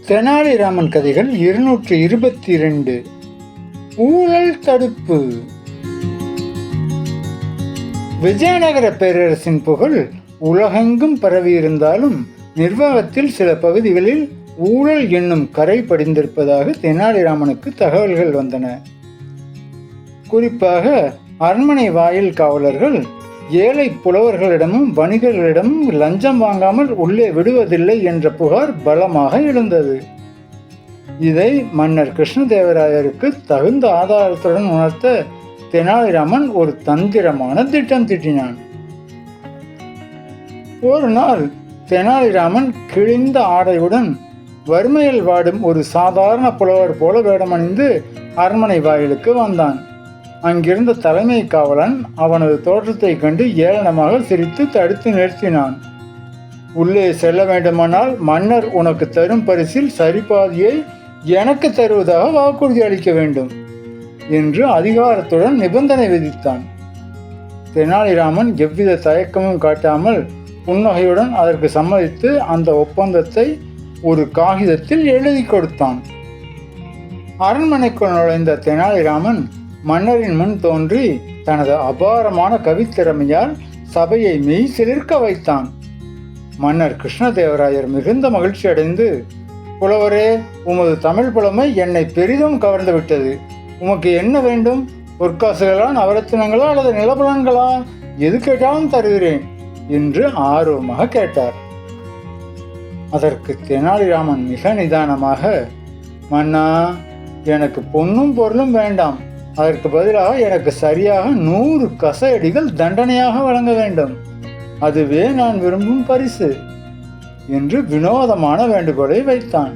தெனாலிராமன் கதைகள் 222. ஊழல் தடுப்பு. விஜயநகர பேரரசின் புகழ் உலகெங்கும் பரவியிருந்தாலும் நிர்வாகத்தில் சில பகுதிகளில் ஊழல் என்னும் கரை படிந்திருப்பதாக தெனாலிராமனுக்கு தகவல்கள் வந்தன. குறிப்பாக அரண்மனை வாயில் காவலர்கள் ஏழை புலவர்களிடமும் வணிகர்களிடமும் லஞ்சம் வாங்காமல் உள்ளே விடுவதில்லை என்ற புகார் பலமாக எழுந்தது. இதை மன்னர் கிருஷ்ணதேவராயருக்கு தகுந்த ஆதாரத்துடன் உணர்த்த தெனாலிராமன் ஒரு தந்திரமான திட்டம் தீட்டினான். ஒரு நாள் தெனாலிராமன் கிழிந்த ஆடையுடன் வறுமையில் வாடும் ஒரு சாதாரண புலவர் போல வேடமணிந்து அரண்மனை வாயிலுக்கு வந்தான். அங்கிருந்த தலைமை காவலன் அவனது தோற்றத்தை கண்டு ஏளனமாக சிரித்து தடுத்து நிறுத்தினான். உள்ளே செல்ல வேண்டுமானால் மன்னர் உனக்கு தரும் பரிசில் சரிபாதியை எனக்கு தருவதாக வாக்குறுதி அளிக்க வேண்டும் என்று அதிகாரத்துடன் நிபந்தனை விதித்தான். தெனாலிராமன் எவ்வித தயக்கமும் காட்டாமல் புன்னகையுடன் அதற்கு சம்மதித்து அந்த ஒப்பந்தத்தை ஒரு காகிதத்தில் எழுதி கொடுத்தான். அரண்மனைக்குள் நுழைந்த தெனாலிராமன் மன்னரின் முன் தோன்றி தனது அபாரமான கவித்திறமையால் சபையை மெய் சிலிர்க்க வைத்தான். மன்னர் கிருஷ்ணதேவராயர் மிகுந்த மகிழ்ச்சி அடைந்து, புலவரே, உமது தமிழ் புலமை என்னை பெரிதும் கவர்ந்து விட்டது. உமக்கு என்ன வேண்டும்? பொற்காசுகளா, நவரத்தினங்களா அல்லது நிலபலன்களா? எது கேட்டாலும் தருகிறேன் என்று ஆர்வமாக கேட்டார். அதற்கு தெனாலிராமன் மிக நிதானமாக, மன்னா, எனக்கு பொன்னும் பொருளும் வேண்டாம். அதற்கு பதிலாக எனக்கு சரியாக 100 கசையடிகள் தண்டனையாக வழங்க வேண்டும். அதுவே நான் விரும்பும் பரிசு என்று வினோதமான வேண்டுகோளை வைத்தான்.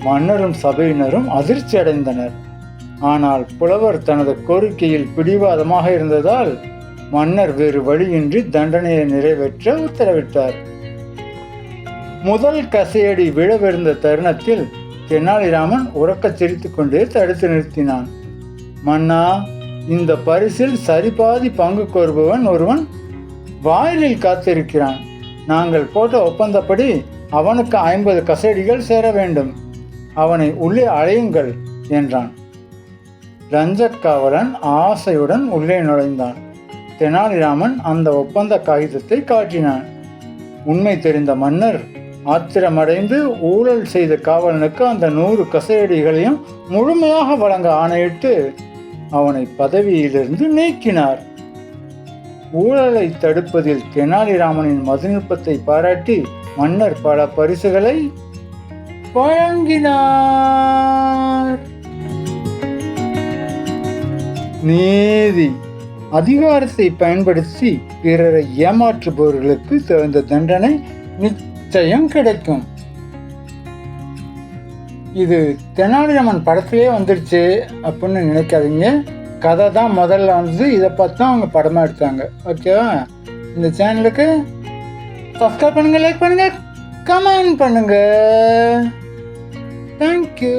மன்னரும் சபையினரும் அதிர்ச்சி அடைந்தனர். ஆனால் புலவர் தனது கோரிக்கையில் பிடிவாதமாக இருந்ததால் மன்னர் வேறு வழியின்றி தண்டனையை நிறைவேற்ற உத்தரவிட்டார். முதல் கசையடி விழவிருந்த தருணத்தில் தெனாலிராமன் உறக்கச் சிரித்துக் கொண்டே தடுத்து நிறுத்தினான். மன்னா, இந்த பரிசில் சரிபாதி பங்கு கோருபவன் ஒருவன் வாயிலில் காத்திருக்கிறான். நாங்கள் போட்ட ஒப்பந்தப்படி அவனுக்கு 50 கசையடிகள் சேர வேண்டும். அவனை உள்ளே அழையுங்கள் என்றான். லஞ்சக்காவலன் ஆசையுடன் உள்ளே நுழைந்தான். தெனாலிராமன் அந்த ஒப்பந்த காகிதத்தை காட்டினான். உண்மை தெரிந்த மன்னர் ஆத்திரமடைந்து ஊழல் செய்த காவலனுக்கு அந்த 100 கசையடிகளையும் முழுமையாக வழங்க ஆணையிட்டு அவனை பதவியிலிருந்து நீக்கினார். ஊழலை தடுப்பதில் தெனாலிராமனின் மதிநுட்பத்தை பாராட்டி மன்னர் பல பரிசுகளை வழங்கினார். நீதி. அதிகாரத்தை பயன்படுத்தி பிறரை ஏமாற்றுபவர்களுக்கு தகுந்த தண்டனை நிச்சயம் கிடைக்கும். இது தெனாலிராமன் படத்திலே வந்துடுச்சு அப்படின்னு நினைக்காதீங்க. கதை தான் முதல்ல வந்து இதை பார்த்து தான் அவங்க படமாக எடுத்தாங்க. ஓகேவா? இந்த சேனலுக்கு சப்ஸ்கிரைப் பண்ணுங்கள், லைக் பண்ணுங்கள், கமெண்ட் பண்ணுங்கள். தேங்க்யூ.